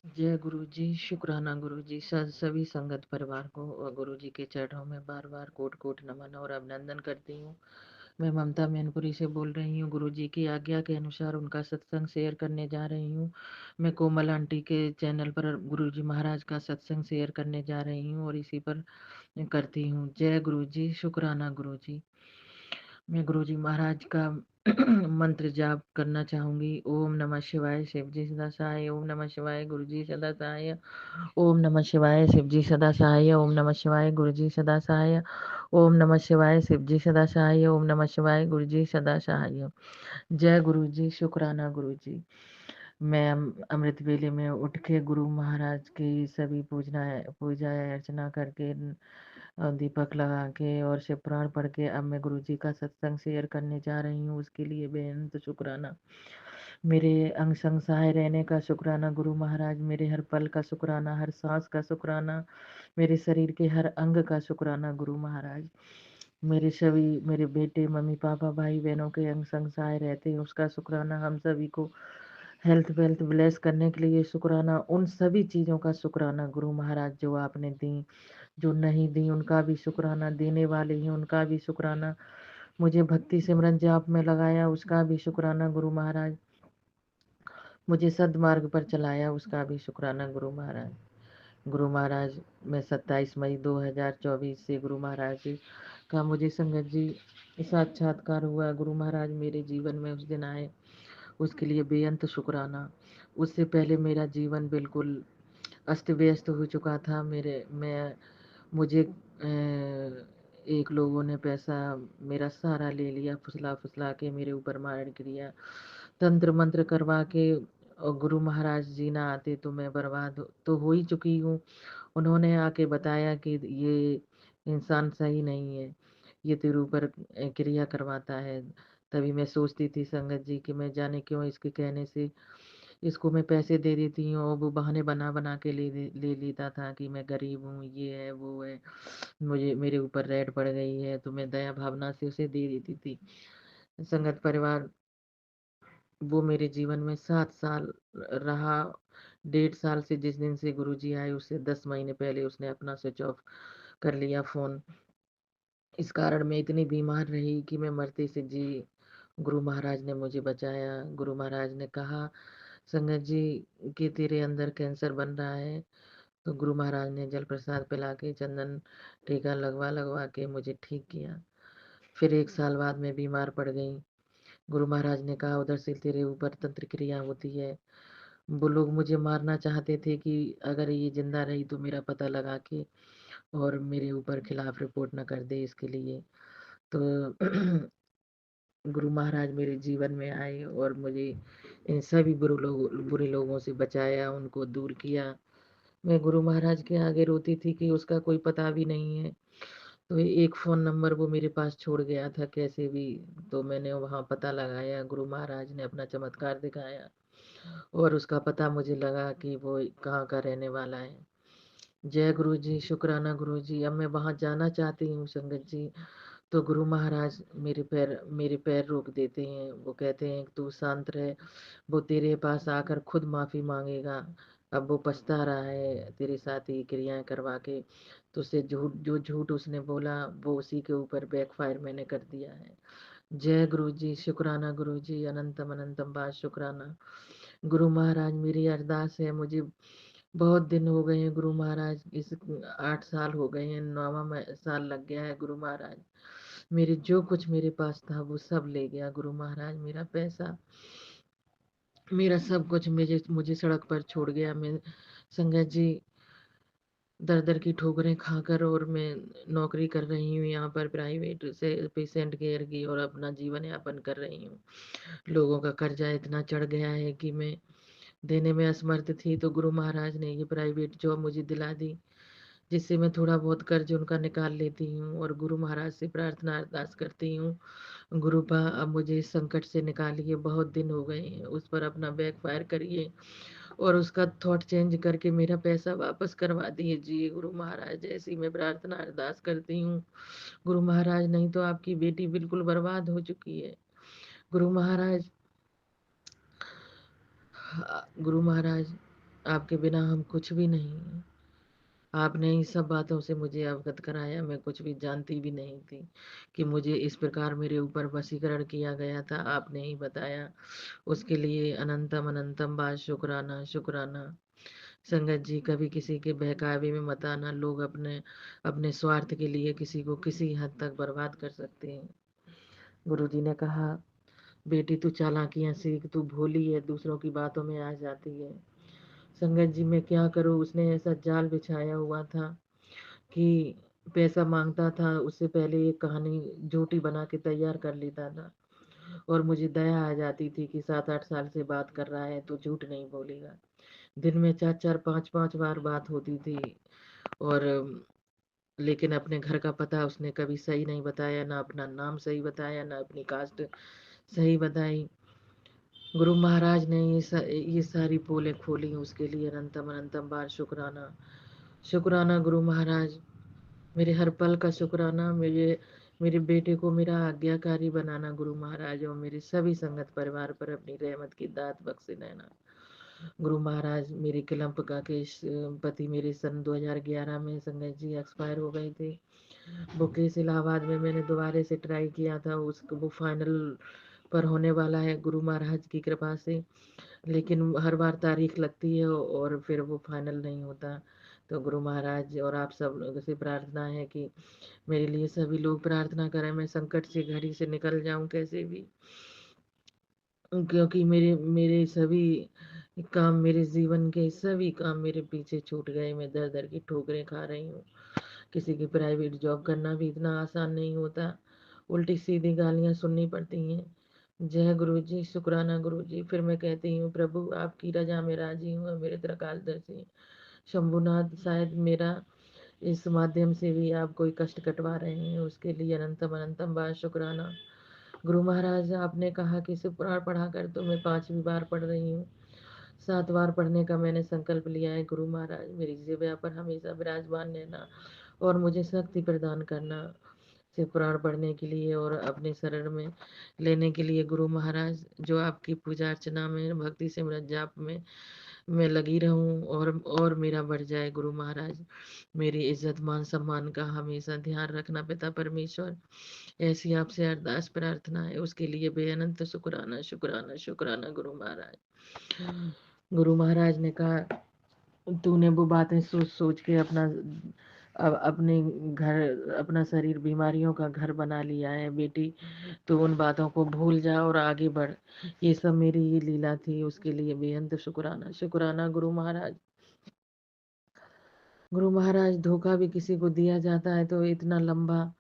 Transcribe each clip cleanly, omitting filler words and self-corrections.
जय गुरु जी, शुक्राना गुरु जी। सभी संगत परिवार को और गुरु जी के चरणों में बार बार कोट कोट नमन और अभिनंदन करती हूँ। मैं ममता मैनपुरी से बोल रही हूँ। गुरु जी की आज्ञा के अनुसार उनका सत्संग शेयर करने जा रही हूँ। मैं कोमल आंटी के चैनल पर गुरु जी महाराज का सत्संग शेयर करने जा रही हूँ और इसी पर करती हूँ। जय गुरु जी, शुक्राना गुरु जी। मैं गुरुजी महाराज का मंत्र जाप करना चाहूंगी। ओम नमः शिवाय, शिव जी सदा सहाय। ओम नमः शिवाय, गुरु जी सदा सहाय। ओम नमः शिवाय, शिव जी सदा सहाय। ओम नमः शिवाय, गुरु जी सदा सहाय। ओम नमः शिवाय, शिव जी सदा सहाय। ओम नमः शिवाय, गुरु जी सदा सहाय। जय गुरु जी, शुक्राना गुरु जी। मैं अमृत वेले में उठ के गुरु महाराज की सभी पूजा अर्चना करके दीपक लगा के और शिव पुराण पढ़ के अब मैं गुरु जी का सत्संग शेयर करने जा रही हूँ। उसके लिए बेअंत शुक्राना। मेरे अंग संग सहाय रहने का शुक्राना गुरु महाराज। मेरे हर पल का शुक्राना, हर सांस का शुक्राना, मेरे शरीर के हर अंग का शुक्राना गुरु महाराज। मेरे बेटे मम्मी पापा भाई बहनों के अंग संग सहाय रहते हैं उसका शुक्राना। हम सभी को हेल्थ वेल्थ ब्लेस करने के लिए शुक्राना। उन सभी चीज़ों का शुक्राना गुरु महाराज जो आपने दी, जो नहीं दी उनका भी शुक्राना, देने वाले हैं उनका भी शुक्राना, मुझे भक्ति सिमरन जाप में लगाया उसका भी शुक्राना गुरु महाराज, मुझे सद्मार्ग पर चलाया उसका भी शुक्राना गुरु महाराज। गुरु महाराज, मैं 27 मई 2024 से गुरु महाराज का मुझे संगत जी साक्षात्कार हुआ। गुरु महाराज मेरे जीवन में उस दिन आए, उसके लिए बेअंत शुक्राना। उससे पहले मेरा जीवन बिल्कुल अस्त व्यस्त हो चुका था। मुझे एक लोगों ने पैसा मेरा सारा ले लिया, फुसला फुसला के मेरे ऊपर मारण किया, तंत्र मंत्र करवा के। और गुरु महाराज जी ना आते तो मैं बर्बाद तो हो ही चुकी हूँ। उन्होंने आके बताया कि ये इंसान सही नहीं है, ये तेरे ऊपर क्रिया करवाता है। तभी मैं सोचती थी संगत जी कि मैं जाने क्यों इसके कहने से इसको मैं पैसे दे देती हूँ और वो बहाने बना बना के ले लेता था कि मैं गरीब हूँ, ये है वो है, मुझे मेरे ऊपर रेड पड़ गई है, तो मैं दया भावना से उसे दे देती थी। संगत परिवार, वो मेरे जीवन में 7 साल रहा। 1.5 साल से जिस दिन से गुरुजी आए उससे 10 महीने पहले उसने अपना स्विच ऑफ कर लिया फोन। इस कारण मैं इतनी बीमार रही कि मैं मरते से जी। गुरु महाराज ने मुझे बचाया। गुरु महाराज ने कहा संगत जी कि तेरे अंदर कैंसर बन रहा है। तो गुरु महाराज ने जल प्रसाद पिला के चंदन टीका लगवा लगवा के मुझे ठीक किया। फिर 1 साल बाद मैं बीमार पड़ गई। गुरु महाराज ने कहा उधर से तेरे ऊपर तंत्र क्रिया होती है। वो लोग मुझे मारना चाहते थे कि अगर ये जिंदा रही तो मेरा पता लगा के और मेरे ऊपर खिलाफ रिपोर्ट न कर दे इसके लिए। तो गुरु महाराज मेरे जीवन में आए और मुझे इन सभी बुरे लोगों से बचाया, उनको दूर किया। मैं गुरु महाराज के आगे रोती थी कि उसका कोई पता भी नहीं है। तो एक फ़ोन नंबर वो मेरे पास छोड़ गया था कैसे भी। तो मैंने वहाँ पता लगाया, गुरु महाराज ने अपना चमत्कार दिखाया और उसका पता मुझे लगा कि वो कहाँ का रहने वाला है। जय गुरु जी, शुक्राना गुरु जी। अब मैं वहाँ जाना चाहती हूँ संगत जी। तो गुरु महाराज मेरे पैर रोक देते हैं। वो कहते हैं तू शांत रह, वो तेरे पास आकर खुद माफी मांगेगा। अब वो पछता रहा है तेरे साथ ये क्रियाएं करवा के। तो उससे झूठ उसने बोला वो उसी के ऊपर बैकफायर मैंने कर दिया है। जय गुरु जी, शुक्राना गुरु जी, अनंतम अनंतम बात शुक्राना। गुरु महाराज मेरी अरदास है, मुझे बहुत दिन हो गए हैं गुरु महाराज, इस 8 साल हो गए हैं, 9वां साल लग गया है गुरु महाराज। मेरे जो कुछ मेरे पास था वो सब ले गया गुरु महाराज। मेरा पैसा, मेरा सब कुछ मुझे मुझे सड़क पर छोड़ गया। मैं संगत जी दर दर की ठोकरें खाकर और मैं नौकरी कर रही हूँ यहाँ पर प्राइवेट से पेशेंट केयर की और अपना जीवन यापन कर रही हूँ। लोगों का कर्जा इतना चढ़ गया है कि मैं देने में असमर्थ थी। तो गुरु महाराज ने ये प्राइवेट जॉब मुझे दिला दी जिससे मैं थोड़ा बहुत कर्ज उनका निकाल लेती हूँ और गुरु महाराज से प्रार्थना अरदास करती हूँ, गुरुपा अब मुझे इस संकट से निकालिए, बहुत दिन हो गए हैं, उस पर अपना बैक फायर करिए और उसका थॉट चेंज करके मेरा पैसा वापस करवा दीजिए गुरु महाराज। ऐसी मैं प्रार्थना अरदास करती हूँ गुरु महाराज, नहीं तो आपकी बेटी बिल्कुल बर्बाद हो चुकी है गुरु महाराज। गुरु महाराज आपके बिना हम कुछ भी नहीं हैं। आपने इन सब बातों से मुझे अवगत कराया, मैं कुछ भी जानती भी नहीं थी कि मुझे इस प्रकार मेरे ऊपर वशीकरण किया गया था, आपने ही बताया। उसके लिए अनंतम अनंतम बार शुक्राना शुक्राना। संगत जी, कभी किसी के बहकावे में मत आना। लोग अपने अपने स्वार्थ के लिए किसी को किसी हद तक बर्बाद कर सकते हैं। गुरु जी ने कहा, बेटी तू चालाकियां सीख, तू भोली है, दूसरों की बातों में आ जाती है। संगत जी, मैं क्या करूं, उसने ऐसा जाल बिछाया हुआ था कि पैसा मांगता था, उससे पहले एक कहानी झूठी बना के तैयार कर लेता था। और मुझे दया आ जाती थी कि 7-8 साल से बात कर रहा है तो झूठ नहीं बोलेगा। दिन में 4-4 5-5 बार बात होती थी। और लेकिन अपने घर का पता उसने कभी सही नहीं बताया, ना अपना नाम सही बताया, ना अपनी कास्ट सही बताई। गुरु महाराज ने ये सारी पोलें खोली, उसके लिए अनंतम अनंतम बार शुक्राना शुक्राना। गुरु महाराज, मेरे हर पल का शुक्राना। मेरे बेटे को मेरा आज्ञाकारी बनाना गुरु महाराज, और मेरे सभी संगत परिवार पर अपनी रहमत की दात बख्शे रहना गुरु महाराज। मेरे क्लम्प का केस पति मेरे सन 2011 में संगत जी एक्सपायर हो गए थे। वो केस इलाहाबाद में मैंने दोबारा से ट्राई किया था, उसको वो फाइनल पर होने वाला है गुरु महाराज की कृपा से। लेकिन हर बार तारीख लगती है और फिर वो फाइनल नहीं होता। तो गुरु महाराज और आप सब लोगों से प्रार्थना है कि मेरे लिए सभी लोग प्रार्थना करें, मैं संकट से घड़ी से निकल जाऊं कैसे भी। क्योंकि मेरे मेरे सभी काम, मेरे जीवन के सभी काम मेरे पीछे छूट गए। मैं दर दर की ठोकरें खा रही हूँ। किसी की प्राइवेट जॉब करना भी इतना आसान नहीं होता, उल्टी सीधी गालियां सुननी पड़ती हैं। जय गुरु जी, शुक्राना गुरु जी। फिर मैं कहती हूँ, प्रभु आपकी रजा में राजी हूँ, मेरे त्रिकालदर्शी शंभुनाथ, शायद मेरा इस माध्यम से भी आप कोई कष्ट कटवा रहे हैं, उसके लिए अनंतम अनंतम बार शुक्राना। गुरु महाराज, आपने कहा कि शिव पुराण पढ़ा कर, तो मैं 5वीं बार पढ़ रही हूँ। 7 बार पढ़ने का मैंने संकल्प लिया है। गुरु महाराज, मेरी जिह्वा पर हमेशा विराजमान रहना और मुझे शक्ति प्रदान करना शिव पुराण पढ़ने के लिए और अपने शरण में लेने के लिए। गुरु महाराज, जो आपकी पूजा अर्चना में, भक्ति सिमरन जाप में मैं लगी रहूं और मेरा बढ़ जाए। गुरु महाराज, मेरी इज्जत मान सम्मान का हमेशा ध्यान रखना पिता परमेश्वर। ऐसी आपसे अरदास प्रार्थना है, उसके लिए बेअनंत शुक्राना शुक्राना शुक्राना गुरु महाराज। गुरु महाराज ने कहा, तूने वो बातें सोच सोच के अपने घर, अपना शरीर बीमारियों का घर बना लिया है बेटी। तो उन बातों को भूल जा और आगे बढ़। ये सब मेरी ही लीला थी, उसके लिए बेअंत शुक्राना शुक्राना गुरु महाराज। गुरु महाराज, धोखा भी किसी को दिया जाता है तो इतना लंबा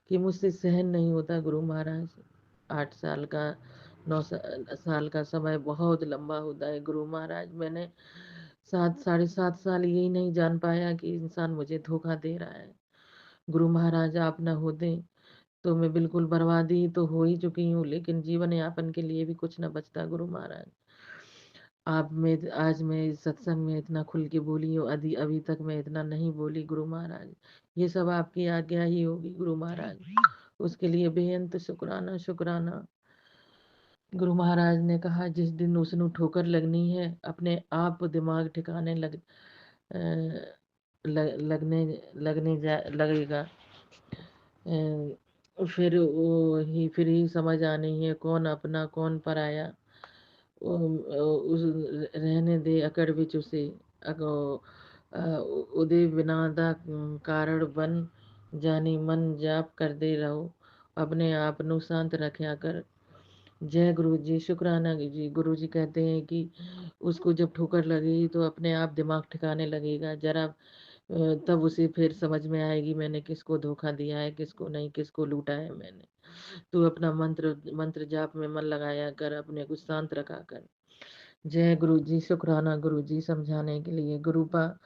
कि मुझसे सहन नहीं होता गुरु महाराज। 8 साल का, 9 साल का समय बहुत लंबा होता है गुरु महाराज। मैंने 7 साढ़े 7 साल यही नहीं जान पाया कि इंसान मुझे धोखा दे रहा है। गुरु महाराज, आप ना होते तो मैं बिल्कुल बर्बादी तो हो ही चुकी हूँ, लेकिन जीवन यापन के लिए भी कुछ न बचता गुरु महाराज। आप में आज मैं इस सत्संग में इतना खुल के बोली हूँ, अभी अभी तक मैं इतना नहीं बोली गुरु महाराज। ये सब आपकी आज्ञा ही होगी गुरु महाराज, उसके लिए बेअंत शुक्राना शुक्राना। गुरु महाराज ने कहा, जिस दिन उसनु ठोकर लगनी है, अपने आप दिमाग ठिकाने लगने लगेगा। फिर ही समझ आनी है कौन अपना कौन पराया। उस रहने दे अकड़ विच उसे, अगो उदय बिनादा कारण बन जानी, मन जाप कर दे रहो, अपने आप नु शांत रखा कर। जय गुरु जी, शुक्राना जी। गुरु जी कहते हैं कि उसको जब ठोकर लगेगी तो अपने आप दिमाग ठिकाने लगेगा जरा। तब उसे फिर समझ में आएगी मैंने किसको धोखा दिया है, किसको नहीं, किसको लूटा है मैंने। तू अपना मंत्र मंत्र जाप में मन लगाया कर, अपने को शांत रखा कर। जय गुरु जी, शुक्राना गुरु जी समझाने के लिए। गुरुपा,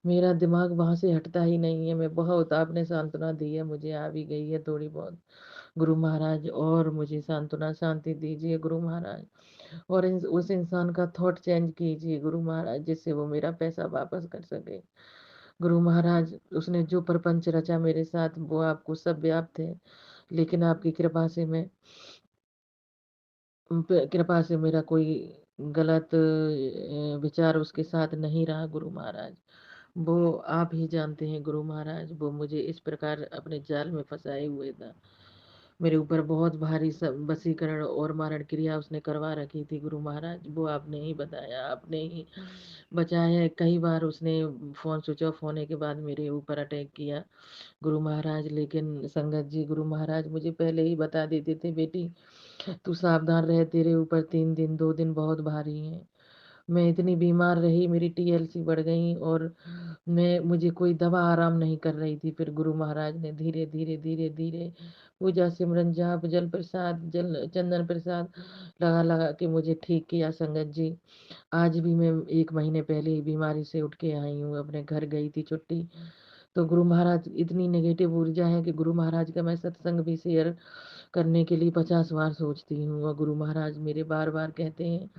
मेरा दिमाग वहां से हटता ही नहीं है। मैं बहुत, आपने सांत्वना दी है मुझे, आ भी गई है थोड़ी बहुत गुरु महाराज, और मुझे सांत्वना शांति दीजिए गुरु महाराज। और उस इंसान का थॉट चेंज कीजिए गुरु महाराज, जिससे वो मेरा पैसा वापस कर सके गुरु महाराज। उसने जो प्रपंच रचा मेरे साथ वो आपको सब व्याप्त है, लेकिन आपकी कृपा से मेरा कोई गलत विचार उसके साथ नहीं रहा गुरु महाराज। वो आप ही जानते हैं गुरु महाराज, वो मुझे इस प्रकार अपने जाल में फंसाए हुए था। मेरे ऊपर बहुत भारी वशीकरण और मारण क्रिया उसने करवा रखी थी गुरु महाराज, वो आपने ही बताया, आपने ही बचाया है। कई बार उसने फोन स्विच ऑफ होने के बाद मेरे ऊपर अटैक किया गुरु महाराज, लेकिन संगत जी गुरु महाराज मुझे पहले ही बता देते थे, बेटी तू सावधान रहे, तेरे ऊपर 3 दिन 2 दिन बहुत भारी है। मैं इतनी बीमार रही, मेरी टीएलसी बढ़ गई और मैं मुझे कोई दवा आराम नहीं कर रही थी। फिर गुरु महाराज ने धीरे धीरे धीरे धीरे पूजा सिमरन जाप जल प्रसाद जल चंदन प्रसाद लगा लगा के मुझे ठीक किया संगत जी। आज भी मैं 1 महीने पहले ही बीमारी से उठ के आई हूँ, अपने घर गई थी छुट्टी। तो गुरु महाराज इतनी नेगेटिव ऊर्जा है कि गुरु महाराज का मैं सत्संग भी शेयर करने के लिए 50 बार सोचती हूँ, और गुरु महाराज मेरे बार बार कहते हैं,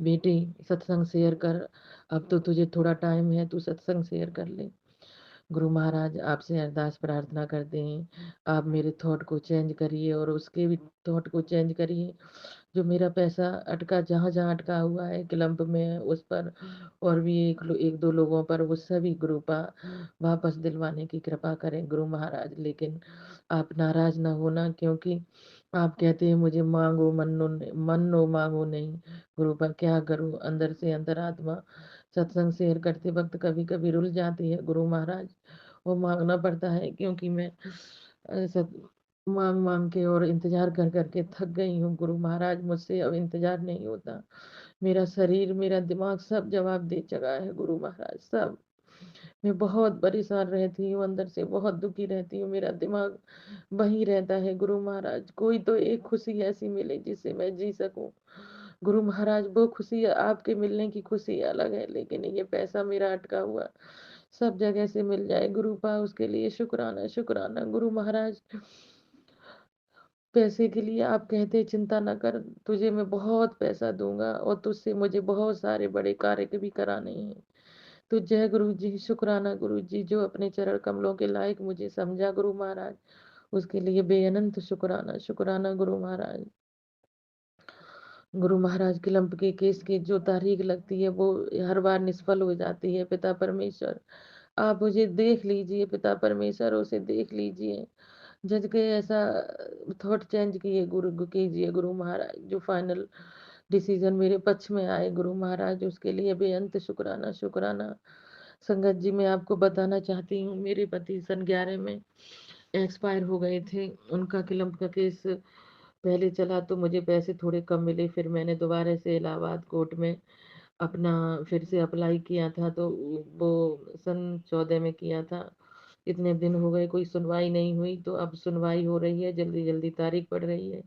बेटी सत्संग शेयर कर, अब तो तुझे थोड़ा टाइम है, तू सत्संग शेयर कर ले। गुरु महाराज आपसे अरदास प्रार्थना करते हैं, आप मेरे थॉट को चेंज करिए और उसके भी थॉट को चेंज करिए। जो मेरा पैसा अटका, जहाँ जहाँ अटका हुआ है क्लम्प में उस पर, और भी एक दो लोगों पर, वो सभी ग्रुपा वापस दिलवाने की कृपा करें गुरु महाराज। लेकिन आप नाराज ना होना, क्योंकि आप कहते हैं मुझे मांगो मन्नो मांगो नहीं। गुरु पर क्या करूं, अंदर से अंतरात्मा सत्संग शेयर करते वक्त कभी कभी रुल जाती है गुरु महाराज। वो मांगना पड़ता है, क्योंकि मैं मांग मांग के और इंतजार कर करके थक गई हूँ गुरु महाराज, मुझसे अब इंतजार नहीं होता। मेरा शरीर मेरा दिमाग सब जवाब दे चुका है गुरु महाराज, सब। मैं बहुत परेशान रहती हूँ, अंदर से बहुत दुखी रहती हूँ, मेरा दिमाग वही रहता है गुरु महाराज। कोई तो एक खुशी ऐसी मिले जिससे मैं जी सकूं गुरु महाराज। वो खुशी, आपके मिलने की खुशी अलग है, लेकिन ये पैसा मेरा अटका हुआ सब जगह से मिल जाए गुरु पा, उसके लिए शुक्राना शुक्राना गुरु महाराज। पैसे के लिए आप कहते चिंता न कर, तुझे मैं बहुत पैसा दूंगा और तुझसे मुझे बहुत सारे बड़े कार्य भी कराने हैं। तो जय गुरु जी, शुक्राना गुरु जी, जो अपने चरण कमलों के लायक मुझे समझा गुरु महाराज, उसके लिए बेअनंत शुक्राना शुक्राना गुरु महाराज। गुरु महाराज के लंप के केस की जो तारीख लगती है वो हर बार निष्फल हो जाती है। पिता परमेश्वर आप मुझे देख लीजिए, पिता परमेश्वर उसे देख लीजिए। जज के ऐसा थॉट चेंज किए गुरु कीजिए गुरु महाराज, जो फाइनल डिसीजन मेरे पक्ष में आए गुरु महाराज, उसके लिए बेअंत शुक्राना शुक्राना। संगत जी मैं आपको बताना चाहती हूँ, मेरे पति सन 11 में एक्सपायर हो गए थे। उनका क्लम्प का केस पहले चला तो मुझे पैसे थोड़े कम मिले, फिर मैंने दोबारा से इलाहाबाद कोर्ट में अपना फिर से अप्लाई किया था, तो वो सन 14 में किया था। इतने दिन हो गए कोई सुनवाई नहीं हुई, तो अब सुनवाई हो रही है, जल्दी जल्दी तारीख पड़ रही है।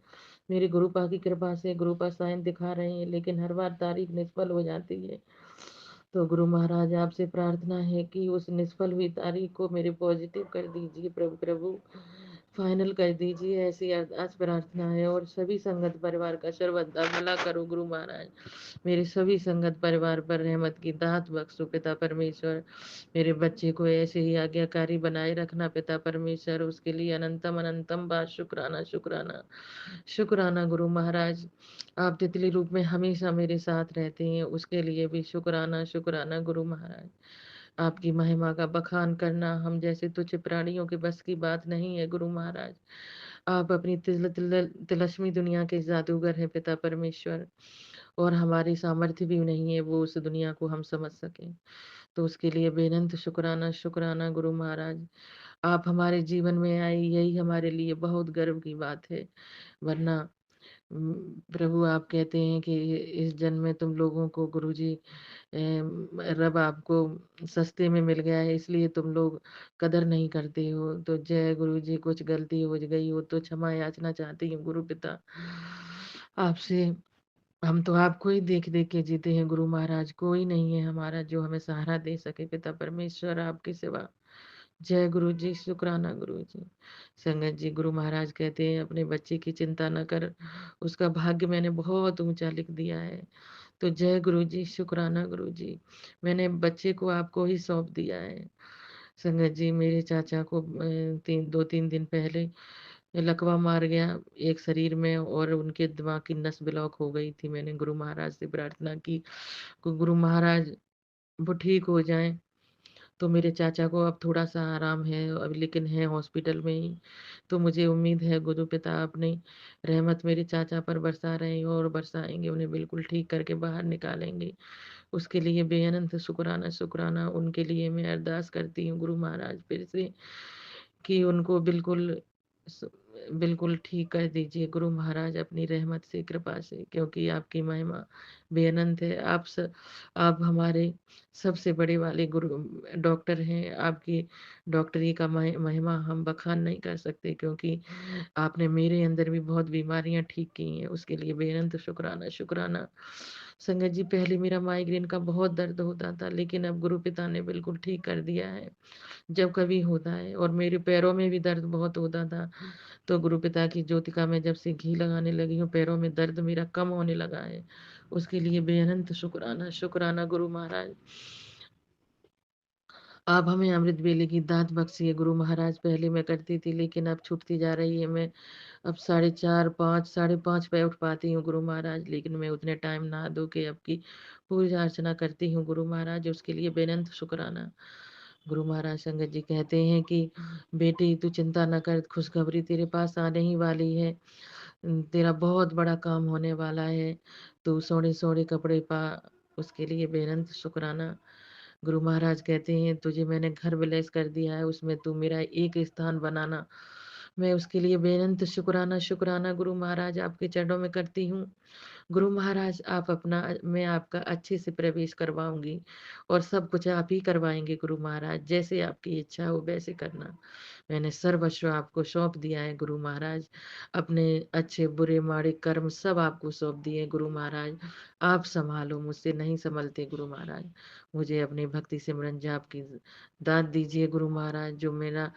मेरे गुरुपा की कृपा से गुरुपा साइन दिखा रहे हैं, लेकिन हर बार तारीख निष्फल हो जाती है। तो गुरु महाराज आपसे प्रार्थना है कि उस निष्फल हुई तारीख को मेरे पॉजिटिव कर दीजिए प्रभु प्रभु, फाइनल कर दीजिए, ऐसी अरदास प्रार्थना है। और सभी संगत परिवार का सर्वदा भला करो गुरु महाराज, मेरे सभी संगत परिवार पर रहमत की दात बख्शो पिता परमेश्वर। मेरे बच्चे को ऐसे ही आज्ञाकारी बनाए रखना पिता परमेश्वर, उसके लिए अनंतम अनंतम बार शुक्राना शुक्राना शुक्राना गुरु महाराज। आप तितली रूप में हमेशा मेरे साथ रहते हैं, उसके लिए भी शुक्राना शुक्राना गुरु महाराज। आपकी महिमा का बखान करना हम जैसे तुच्छ प्राणियों के बस की बात नहीं है गुरु महाराज। आप अपनी तिलस्मी दुनिया के जादूगर हैं पिता परमेश्वर, और हमारी सामर्थ्य भी नहीं है वो उस दुनिया को हम समझ सकें। तो उसके लिए बेनंत शुक्राना शुक्राना गुरु महाराज। आप हमारे जीवन में आए, यही हमारे लिए बहुत गर्व की बात है। वरना प्रभु आप कहते हैं कि इस जन्म में तुम लोगों को गुरुजी रब आपको सस्ते में मिल गया है, इसलिए तुम लोग कदर नहीं करते हो। तो जय गुरु जी, कुछ गलती हो गई हो तो क्षमा याचना चाहती हूँ गुरु पिता आपसे। हम तो आपको ही देख देख के जीते हैं गुरु महाराज, कोई नहीं है हमारा जो हमें सहारा दे सके पिता परमेश्वर आपके सिवा। जय गुरु जी, शुक्राना गुरु जी। संगत जी गुरु महाराज कहते हैं अपने बच्चे की चिंता न कर, उसका भाग्य मैंने बहुत ऊंचा लिख दिया है। तो जय गुरु जी, शुक्राना गुरु जी, मैंने बच्चे को आपको ही सौंप दिया है। संगत जी मेरे चाचा को 2-3 दिन पहले ये लकवा मार गया एक शरीर में और उनके दिमाग की नस ब्लॉक हो गई थी। मैंने गुरु महाराज से प्रार्थना की कि गुरु महाराज वो ठीक हो जाएं। तो मेरे चाचा को अब थोड़ा सा आराम है अब, लेकिन है हॉस्पिटल में ही। तो मुझे उम्मीद है गुरु पिता अपनी रहमत मेरे चाचा पर बरसा रहे हैं और बरसाएंगे, उन्हें बिल्कुल ठीक करके बाहर निकालेंगे। उसके लिए बेअनंत शुक्राना शुक्राना उनके लिए मैं अरदास करती हूँ गुरु महाराज फिर से कि उनको स- बिल्कुल ठीक कर दीजिए गुरु महाराज अपनी रहमत से कृपा से, क्योंकि आपकी महिमा बेअनंत है। आप हमारे सबसे बड़े वाले गुरु डॉक्टर हैं। आपकी डॉक्टरी का महिमा हम बखान नहीं कर सकते, क्योंकि आपने मेरे अंदर भी बहुत बीमारियां ठीक की हैं। उसके लिए बेअनंत शुक्राना शुक्राना। संगत जी, पहले मेरा माइग्रेन का बहुत दर्द होता था, लेकिन अब गुरु पिता ने बिल्कुल ठीक कर दिया है जब कभी होता है। और मेरे पैरों में भी दर्द बहुत होता था, तो गुरु पिता की ज्योतिका में जब से घी लगाने लगी हूँ पैरों में दर्द मेरा कम होने लगा है। उसके लिए बेअनंत शुक्राना शुक्राना गुरु महाराज। आप हमें अमृत वेले की दात बख्शिए गुरु महाराज। पहले मैं करती थी, लेकिन अब छूटती जा रही है। मैं अब 4:30 5 5:30 पे उठ पाती हूँ गुरु महाराज, लेकिन मैं उतने टाइम नहा धो के अब की पूजा अर्चना करती हूँ गुरु महाराज। उसके लिए बेअनंत शुक्राना गुरु महाराज। संगत जी कहते हैं कि बेटी तू चिंता न कर, खुशखबरी तेरे पास आने ही वाली है। तेरा बहुत बड़ा काम होने वाला है। तू सोने सोने कपड़े पा। उसके लिए बेअनंत शुक्राना गुरु महाराज। कहते हैं तुझे मैंने घर ब्लेस कर दिया है, उसमें तू मेरा एक स्थान बनाना। मैं उसके लिए बेअनंत शुक्राना शुक्राना गुरु महाराज आपके चरणों में करती हूँ। गुरु महाराज आप अपना, मैं आपका अच्छे से प्रवेश करवाऊंगी और सब कुछ आप ही करवाएंगे गुरु महाराज। जैसे आपकी इच्छा हो वैसे करना। मैंने सर्वस्व आपको सौंप दिया है गुरु महाराज। अपने अच्छे बुरे माड़े कर्म सब आपको सौंप दिए गुरु महाराज। आप संभालो, मुझसे नहीं संभलते गुरु महाराज। मुझे अपनी भक्ति सिमरन जाप की दात दीजिए गुरु महाराज। जो मेरा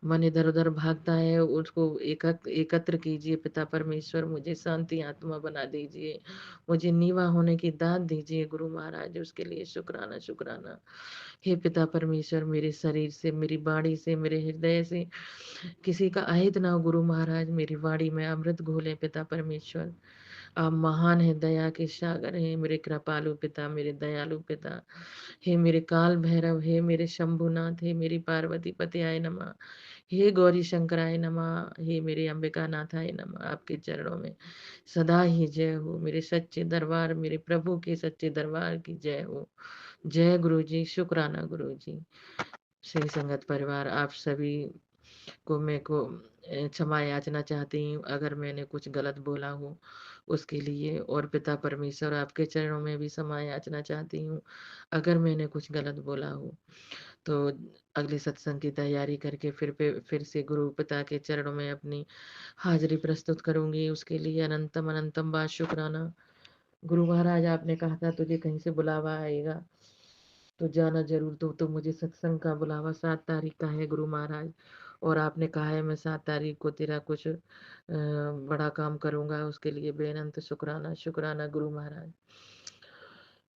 मन इधर उधर भागता है उसको एकत्र कीजिए पिता परमेश्वर। मुझे शांति आत्मा बना दीजिए। मुझे नीवा होने की दात दीजिए गुरु महाराज। उसके लिए शुक्राना शुक्राना। हे पिता परमेश्वर, मेरे शरीर से, मेरी वाणी से, मेरे हृदय से किसी का अहित ना हो गुरु महाराज। मेरी वाणी में अमृत घोले पिता परमेश्वर। आप महान है, दया के सागर हैं मेरे कृपालु पिता, मेरे दयालु पिता। हे मेरे काल भैरव, हे मेरे शंभुनाथ, हे मेरी पार्वती पतियाय नमः, हे गौरी शंकराय नमः, हे मेरे अंबिका नाथाय नमः। आपके चरणों में सदा ही जय हो। मेरे सच्चे दरबार, मेरे प्रभु के सच्चे दरबार की जय हो। जय गुरु जी, शुक्राना गुरु जी। श्री संगत परिवार, आप सभी को मैं को क्षमा याचना चाहती हूँ अगर मैंने कुछ गलत बोला हो उसके लिए। और पिता परमेश्वर आपके चरणों में भी क्षमा याचना चाहती हूँ अगर मैंने कुछ गलत बोला हो। तो अगले सत्संग की तैयारी करके फिर से गुरु पिता के चरणों में अपनी हाजिरी प्रस्तुत करूंगी। उसके लिए अनंतम अनंतम बात शुक्राना। गुरु महाराज, आपने कहा था तुझे कहीं से बुलावा आएगा तो जाना जरूर। तो मुझे सत्संग का बुलावा 7 तारीख का है गुरु महाराज। और आपने कहा है मैं 7 तारीख को तेरा कुछ बड़ा काम करूंगा। उसके लिए बेअनंत शुक्राना शुक्राना गुरु महाराज।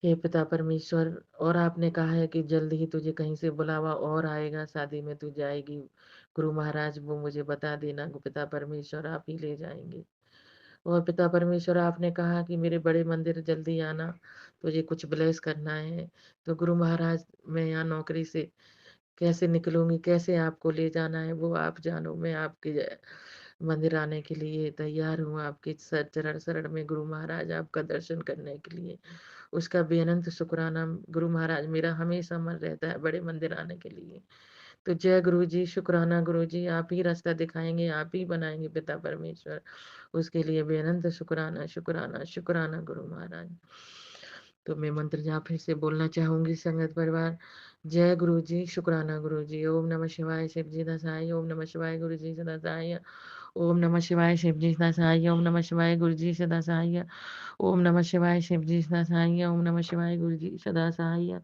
हे पिता परमेश्वर, और आपने कहा है कि जल्द ही तुझे कहीं से बुलावा और आएगा, शादी में तू जाएगी गुरु महाराज, वो मुझे बता देना पिता परमेश्वर, आप ही ले जाएंगे। और पिता परमेश्वर, आपने कहा कि मेरे बड़े मंदिर जल्दी आना, तुझे कुछ ब्लेस करना है। तो गुरु महाराज, मैं यहाँ नौकरी से कैसे निकलूंगी, कैसे आपको ले जाना है वो आप जानो। मैं आपके मंदिर आने के लिए तैयार हूँ, आपके चरण शरण में गुरु महाराज, आपका दर्शन करने के लिए। उसका बेअनंत शुक्राना गुरु महाराज, मेरा हमेशा मन रहता है बड़े मंदिर आने के लिए। तो जय गुरु जी, शुक्राना गुरु जी, आप ही रास्ता दिखाएंगे, आप ही बनाएंगे पिता परमेश्वर। उसके लिए बेअनंत शुक्राना शुक्राना शुक्राना गुरु महाराज। तो मैं मंत्र जाप फिर से बोलना चाहूंगी संगत परिवार। जय गुरु जी, शुक्राना गुरु जी। ओम नमः शिवाय, शिव जी दसाई। ओम नमः शिवाय, गुरु जी सदा सहाय। ओम नमः शिवाय, शिव जी सदा सहाय। ओम नमः शिवाय, गुरु जी सदा सहाय। ओम नमः शिवाय, शिव जी सदा सहाय। ओम नमः शिवाय, गुरु जी सदा सहाय।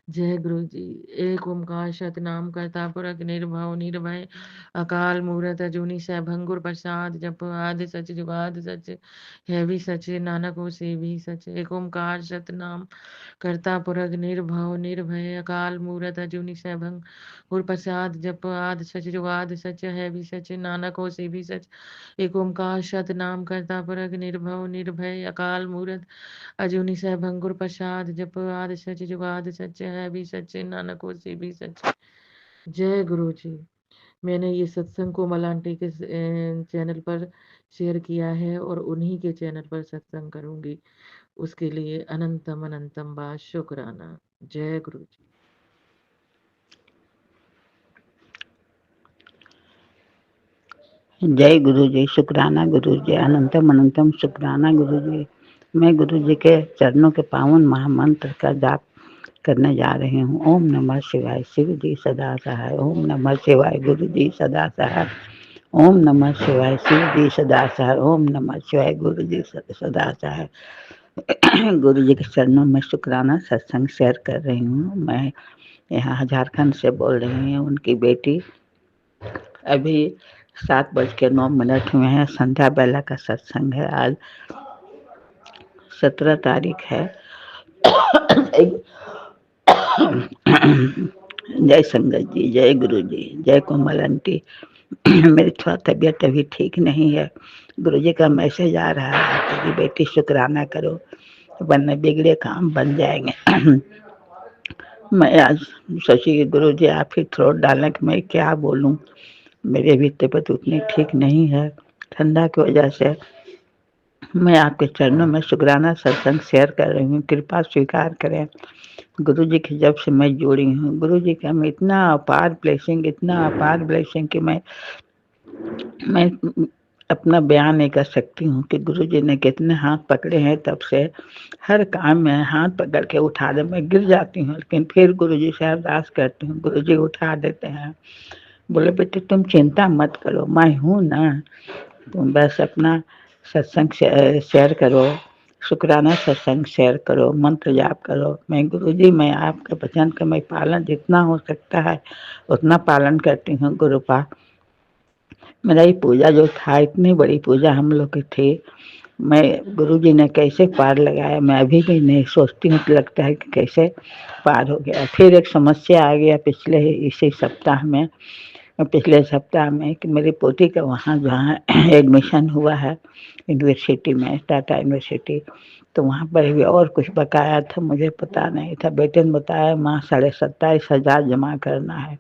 जय गुरु जी। एक ओंकार सतनाम करता पुरख निर्भव निर्भय अकाल मूरत अजूनी सैभंगुर प्रसाद जप आदि सच जुगाद सच है भी सच नानक हो से भी सच। एक ओंकार सतनाम करता पुरख निर्भव निर्भय अकाल मूरत अजूनी सैभंग गुर प्रसाद जप आदि सच जुगाद सच है भी सच नानक हो से भी सच। एक ओंकार सतनाम करता पुरख निर्भव निर्भय अकाल मूरत अजूनी सैभंग गुर प्रसाद जप आदि सच जुगाद सच है भी सच नानक हो से भी सच। जय गुरु जी। मैंने ये सत्संग कोमल आंटी के चैनल पर शेयर किया है और उन्हीं के चैनल पर सत्संग करूंगी, उसके लिए अनंतम अनंतम बा शुक्राना। जय गुरु जी। जय गुरु जी। शुक्राना गुरु जी। अनंतम अनंतम शुक्राना गुरु जी। मैं गुरु जी के चरणों के पावन महामंत्र का जाप करने जा रही हूँ। ओम नमः शिवाय। शिव जी सदा सहाय। ओम नमः शिवाय। गुरु जी सदा सहाय। ओम नमः शिवाय। शिव जी सदा सहाय। ओम नमः शिवाय। गुरु जी सदा सहाय। गुरु जी के चरणों में शुक्राना सत्संग शेयर कर रही हूँ। मैं यहाँ झारखंड से बोल रही हूँ। उनकी बेटी अभी 7:09 हुए हैं। संध्या बेला का सत्संग है। आज 17 तारीख है। जय संगत जी। जय गुरु जी। जय कोमल आंटी। मेरी थोड़ा तबीयत अभी ठीक नहीं है। गुरु जी का मैसेज आ रहा है कि बेटी शुक्राना करो वरना बिगड़े काम बन जाएंगे। मैं आज सोची कि गुरु जी आप ही थ्रोट डालें कि मैं क्या बोलूं। मेरी अभी तबीयत उतनी ठीक नहीं है। ठंडा की वजह से मैं आपके चरणों में शुक्राना सत्संग शेयर कर रही हूँ। कृपा स्वीकार करें। गुरु जी की जब से मैं जुड़ी हूँ, गुरु जी का मैं इतना अपार ब्लेसिंग कि मैं अपना बयान नहीं कर सकती हूँ कि गुरु जी ने कितने हाथ पकड़े हैं। तब से हर काम में हाथ पकड़ के उठा दे। मैं गिर जाती हूँ लेकिन फिर गुरु जी से अरदास करती हूँ, गुरु जी उठा देते हैं। बोले बेटे तुम चिंता मत करो, मैं हूँ ना। तुम बस अपना सत्संग शेयर करो, शुक्राना सत्संग शेयर करो, मंत्र जाप करो। मैं गुरु जी मैं आपके वचन का मैं पालन जितना हो सकता है उतना पालन करती हूँ। गुरु पा मेरा ये पूजा जो था इतनी बड़ी पूजा हम लोग की थी। मैं गुरु जी ने कैसे पार लगाया मैं अभी भी नहीं सोचती हूँ। लगता है कि कैसे पार हो गया। फिर एक समस्या आ गया पिछले सप्ताह में कि मेरी पोती का वहाँ जहाँ एडमिशन हुआ है यूनिवर्सिटी में, टाटा यूनिवर्सिटी, तो वहाँ पर भी और कुछ बकाया था। मुझे पता नहीं था। बेटे ने बताया माँ 27,500 जमा करना है।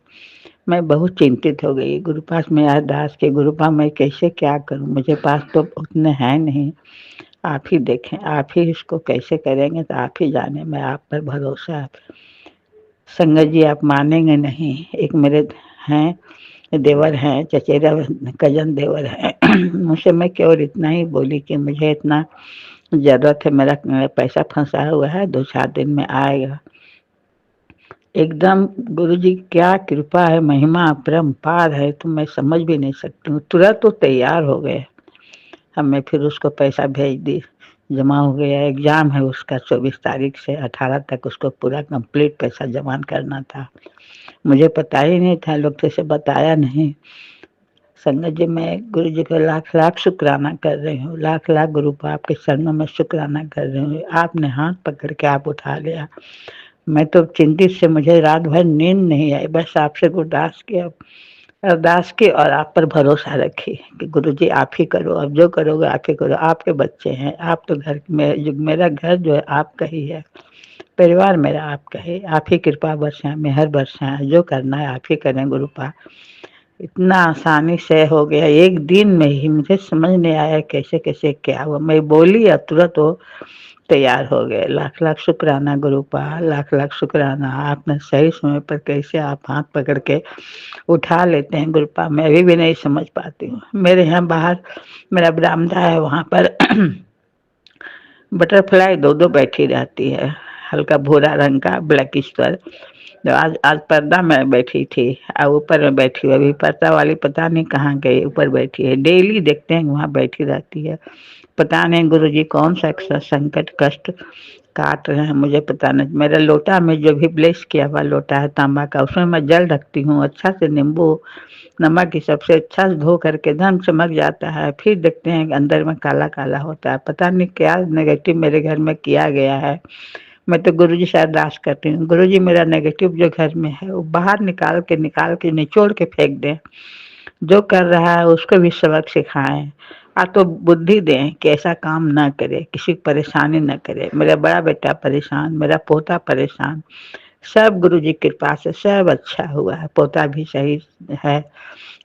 मैं बहुत चिंतित हो गई। गुरु पास में अरदास के, गुरु पास मैं कैसे क्या करूं, मुझे पास तो उतने हैं नहीं। आप ही देखें, आप ही इसको कैसे करेंगे तो आप ही जाने। मैं आप पर भरोसा है। संगत जी आप मानेंगे नहीं। एक मेरे हैं देवर हैं, चचेरा कजन देवर है। मुझसे मैं केवल इतना ही बोली कि मुझे इतना जरूरत है, मेरा पैसा फंसा हुआ है, 2-4 दिन में आएगा। एकदम गुरु जी क्या कृपा है, महिमा अपरंपार है तो मैं समझ भी नहीं सकती हूँ। तुरंत तो तैयार हो गए। हमने फिर उसको पैसा भेज दी, जमा हो गया। एग्जाम है उसका 24 तारीख से 18 तक उसको पूरा कंप्लीट पैसा जमा करना था। मुझे पता ही नहीं था, लोग से बताया नहीं। संगत जी मैं गुरु जी का लाख लाख शुक्राना कर रही हूँ। लाख लाख गुरु को आपके चरणों में शुक्राना कर रही हूँ। आपने हाथ पकड़ के आप उठा लिया। मैं तो चिंतित से मुझे रात भर नींद नहीं आई। बस आपसे अरदास की और आप पर भरोसा रखी कि गुरु जी आप ही करो, अब जो करोगे आप ही करो। आपके बच्चे हैं, आप तो घर में, मेरा घर जो है आपका ही है, परिवार मेरा आपका है। आप ही कृपा बरसाएं, मेहर बरसाएं, जो करना है आप ही करें। गुरु पा इतना आसानी से हो गया एक दिन में ही। मुझे समझ नहीं आया कैसे कैसे क्या हुआ। मैं बोली और तुरंत वो तैयार हो गए। लाख लाख शुक्राना गुरु पा, लाख लाख शुक्राना। आपने सही समय पर कैसे आप हाथ पकड़ के उठा लेते हैं गुरु पा, मैं अभी भी नहीं समझ पाती हूँ। मेरे यहाँ बाहर मेरा बरामदा है, वहाँ पर बटरफ्लाई दो दो बैठी रहती है, हल्का भूरा रंग का ब्लैकिश पर। तो आज आज पर्दा में बैठी थी और ऊपर में बैठी हुई। अभी पर्दा वाली पता नहीं कहाँ गई, ऊपर बैठी है। डेली देखते हैं वहाँ बैठी रहती है। पता नहीं गुरु जी कौन सा संकट कष्ट काट रहे हैं मुझे पता नहीं। मेरा लोटा में जो भी ब्लेस किया हुआ लोटा है तांबा का, उसमें मैं जल रखती हूँ, अच्छा से नींबू नमक की सबसे अच्छा से धो करके एकदम चमक जाता है। फिर देखते हैं कि अंदर में काला काला होता है, पता नहीं क्या नेगेटिव मेरे घर में किया गया है। मैं तो गुरुजी से अरदास करती हूँ, गुरुजी मेरा नेगेटिव जो घर में है वो बाहर निकाल के निचोड़ के फेंक दें। जो कर रहा है उसको भी सबक सिखाएं। तो बुद्धि दें कि ऐसा काम ना करे, किसी को परेशानी ना करे। मेरा बड़ा बेटा परेशान, मेरा पोता परेशान, सब गुरु जी की कृपा से सब अच्छा हुआ है। पोता भी सही है।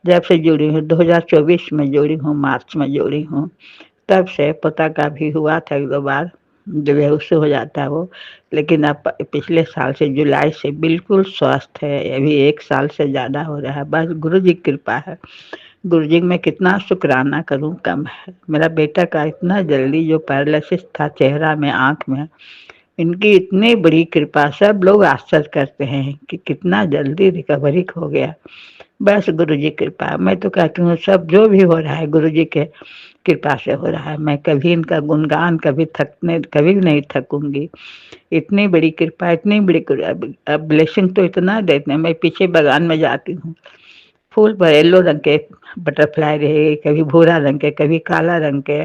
जब से जुड़ी हूँ 2024 में जुड़ी हूँ, मार्च में जुड़ी हूँ, तब से पोता का भी हुआ था 1-2 बार, जो बेहोश हो जाता है वो। लेकिन अब पिछले साल से जुलाई से बिल्कुल स्वस्थ है। अभी 1 साल से ज़्यादा हो रहा है। बस गुरु जी की कृपा है। गुरु जी में कितना शुक्राना करूं कम है। मेरा बेटा का इतना जल्दी जो पैरालिसिस था चेहरा में, आँख में, इनकी इतनी बड़ी कृपा, सब लोग आश्चर्य करते हैं कि कितना जल्दी रिकवरी हो गया। बस गुरु जी कृपा। मैं तो कहती हूँ सब जो भी हो रहा है गुरु जी के कृपा से हो रहा है। मैं कभी इनका गुणगान कभी नहीं थकूंगी। इतनी बड़ी कृपा, इतनी बड़ी ब्लेसिंग तो इतना देते हैं। मैं पीछे बागान में जाती हूँ, फूल पर येलो रंग के बटरफ्लाई रहे, कभी भूरा रंग के, कभी काला रंग के,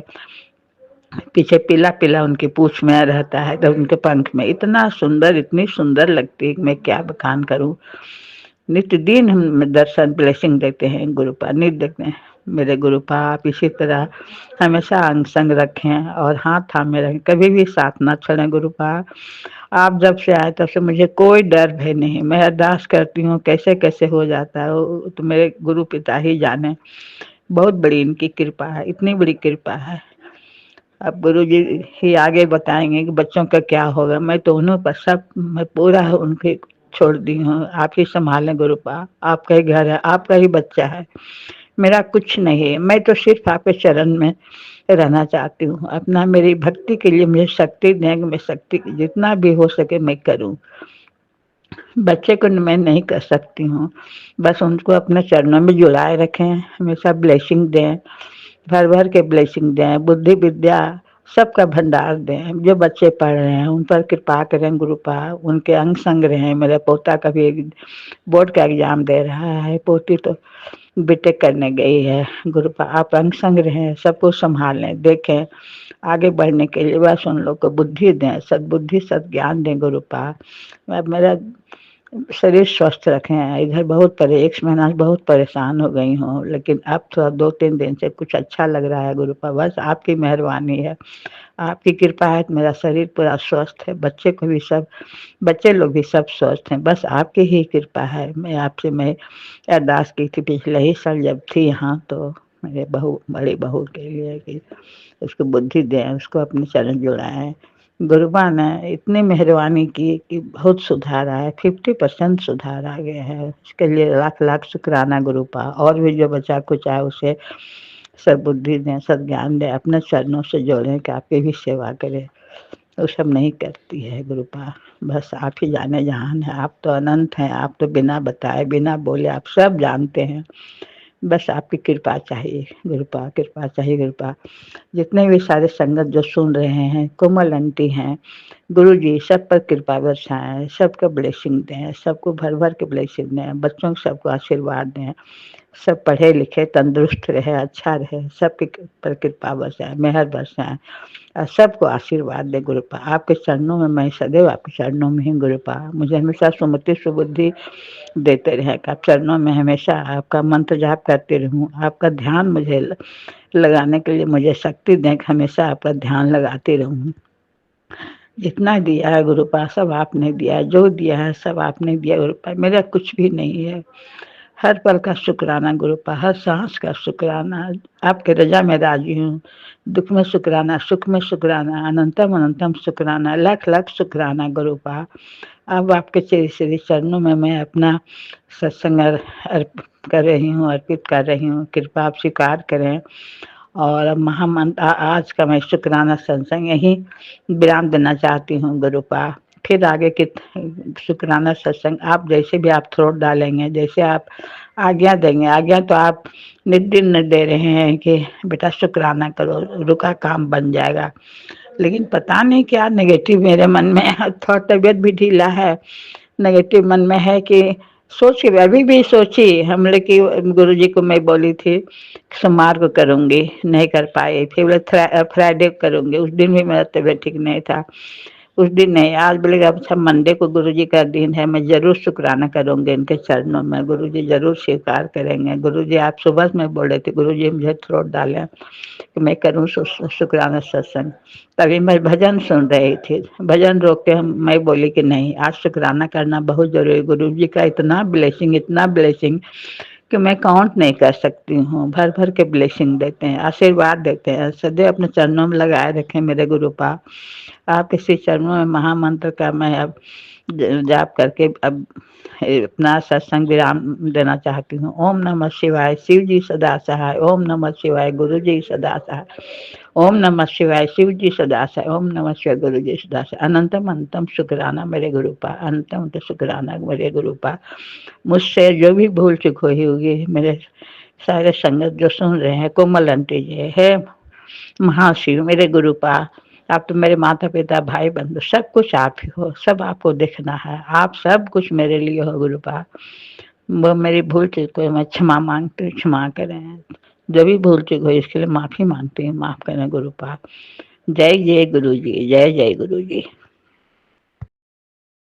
पीछे पीला पीला उनकी पूंछ में रहता है, तो उनके पंख में इतना सुंदर, इतनी सुंदर लगती है कि मैं क्या बखान करूं। नित्य दिन हम दर्शन ब्लेसिंग देते हैं गुरुपा, नित्य देखते हैं। मेरे गुरुपा आप इसी तरह हमेशा अंग संग रखें और हाथ थामे रखें, कभी भी साथ ना छोड़ें गुरुपा। आप जब से आए तब से मुझे कोई डर भय नहीं। मैं अरदास करती हूँ कैसे कैसे हो जाता है वो तो मेरे गुरु पिता ही जाने। बहुत बड़ी इनकी कृपा है, इतनी बड़ी कृपा है। अब गुरु जी ही आगे बताएंगे कि बच्चों का क्या होगा। मैं तो उन्हों पर सब, मैं पूरा उनके छोड़ दी हूँ। आप ही संभालें गुरुपा, आपका ही घर है, आपका ही बच्चा है, मेरा कुछ नहीं है। मैं तो सिर्फ आपके चरण में रहना चाहती हूँ। अपना मेरी भक्ति के लिए मुझे शक्ति दें कि मैं शक्ति जितना भी हो सके मैं करूँ। बच्चे को मैं नहीं कर सकती हूँ, बस उनको अपने चरणों में जुड़ाए रखें, हमेशा ब्लेसिंग दें, भर भर के ब्लेसिंग दें, बुद्धि विद्या सबका भंडार दें। जो बच्चे पढ़ रहे हैं उन पर कृपा करें गुरुपा, उनके अंग संग रहें। मेरा पोता कभी बोर्ड का एग्जाम दे रहा है, पोती तो बीटेक करने गई है। गुरुपा आप अंग संग रहें, सबको संभालें, देखें आगे बढ़ने के लिए। बस उन लोग को बुद्धि दें, सद्बुद्धि सद्ज्ञान दें गुरुपा। मेरा शरीर स्वस्थ रखें। इधर बहुत 1 महीना से बहुत परेशान हो गई हूँ, लेकिन अब थोड़ा 2-3 दिन से कुछ अच्छा लग रहा है गुरुपा। बस आपकी मेहरबानी है, आपकी कृपा है कि मेरा शरीर पूरा स्वस्थ है, बच्चे लोग भी सब स्वस्थ हैं। बस आपकी ही कृपा है। मैं अरदास की थी पिछले ही साल जब थी यहाँ, तो मेरे बड़ी बहू के लिए कि उसको बुद्धि दें, उसको अपने चरण जुड़ाएं। गुरुबा ने इतनी मेहरबानी की कि बहुत सुधार आया, 50% सुधार आ गया है। उसके लिए लाख लाख शुक्राना गुरुपा। और भी जो बचा कुछ आए उसे सद्बुद्धि दें, सद्ज्ञान दें, अपने चरणों से जोड़ें कि आपकी भी सेवा करें। वो सब नहीं करती है गुरुपा। बस आप ही जाने जहान है। आप तो अनंत हैं, आप तो बिना बताए बिना बोले आप सब जानते हैं। बस आपकी कृपा चाहिए गुरुपा, कृपा चाहिए गुरुपा। जितने भी सारे संगत जो सुन रहे हैं, कोमल आंटी हैं, गुरु जी सब पर कृपा बरसाएं, सबका ब्लेसिंग दें, सबको भर भर के ब्लेसिंग दें, बच्चों को सबको आशीर्वाद दें, सब पढ़े लिखे तंदुरुस्त रहे, अच्छा रहे, सबके पर कृपा बरसाए, मेहर बरसाए और सबको आशीर्वाद दे गुरुपा। आपके चरणों में मैं सदैव आपके चरणों में ही गुरुपा। मुझे हमेशा सुमति सुबुद्धि देते रहे, आप चरणों में हमेशा आपका मंत्र जाप करते रहूं। आपका ध्यान मुझे लगाने के लिए मुझे शक्ति दें कि हमेशा आपका ध्यान लगाते रहूं। जितना दिया है गुरुपा सब आपने दिया है, जो दिया है सब आपने दिया गुरुपा। मेरा कुछ भी नहीं है। हर पल का शुक्राना गुरुपा, हर सांस का शुक्राना। आपके रजा में राजी हूँ। दुख में शुक्राना, सुख में शुक्राना, अनंतम अनंतम शुक्राना, लाख लाख शुक्राना गुरुपा। अब आपके श्री चरणों में मैं अपना सत्संग कर रही हूँ, अर्पित कर रही हूँ। कृपा आप स्वीकार करें। और महामंत्र आज का मैं शुक्राना सत्संग यहीं विराम देना चाहती हूँ गुरुपा। फिर आगे के शुक्राना सत्संग आप जैसे भी आप थ्रोट डालेंगे, जैसे आप आज्ञा देंगे। आज्ञा तो आप नित दिन दे रहे हैं कि बेटा शुक्राना करो, रुका काम बन जाएगा। लेकिन पता नहीं क्या नेगेटिव मेरे मन में है, थोड़ा तबीयत भी ढीला है, नेगेटिव मन में है कि सोच के अभी भी सोची हम लोग कि गुरु जी को मैं बोली थी सोमवार को करूँगी, नहीं कर पाए, फिर बोले फ्राइडे को करूँगी, उस दिन भी मेरा तबीयत ठीक नहीं था, उस दिन नहीं, आज बोलेगा अच्छा मंडे को गुरुजी का दिन है, मैं जरूर शुक्राना करूँगी इनके चरणों में, गुरुजी जरूर स्वीकार करेंगे। गुरुजी आप सुबह में बोले थे गुरुजी मुझे थ्रोट डालें कि मैं करूँ शुक्राना सत्संग, तभी मैं भजन सुन रही थी, भजन रोक के मैं बोली कि नहीं आज शुक्राना करना बहुत जरूरी, गुरुजी का इतना ब्लेसिंग कि मैं काउंट नहीं कर सकती हूँ, भर भर के ब्लेसिंग देते हैं, आशीर्वाद देते हैं, सदैव अपने चरणों में लगाए रखें मेरे गुरुपा। आप इसी चरणों में महामंत्र का मैं अब जाप करके अब अपना सत्संग विराम देना चाहती हूँ। ओम नमः शिवाय, शिव जी सदा सहाय, ओम नमः शिवाय, गुरु जी सदा सहाय, ओम नमः शिवाय, शिव जी सदा सहाय, ओम नमः शिवाय, गुरु जी सदा सहाय। अनंतम अनंतम शुक्राना मेरे गुरुपा, अनंतम शुक्राना मेरे गुरुपा। मुझसे जो भी भूल चूक हुई होगी, मेरे सारे संगत जो सुन रहे हैं, कोमल आंटी जी है, महाशिव मेरे गुरुपा, आप तो मेरे माता पिता भाई बंधु सब कुछ आप ही हो, सब आपको देखना है, आप सब कुछ मेरे लिए हो गुरुपा। वो मेरी भूल चूक को मैं क्षमा मांगती हूँ, क्षमा करें, जो भी भूल चूक हो इसके लिए माफी मांगती हूँ, माफ करें गुरुपा। जय जय गुरु जी, जय जय गुरु जी।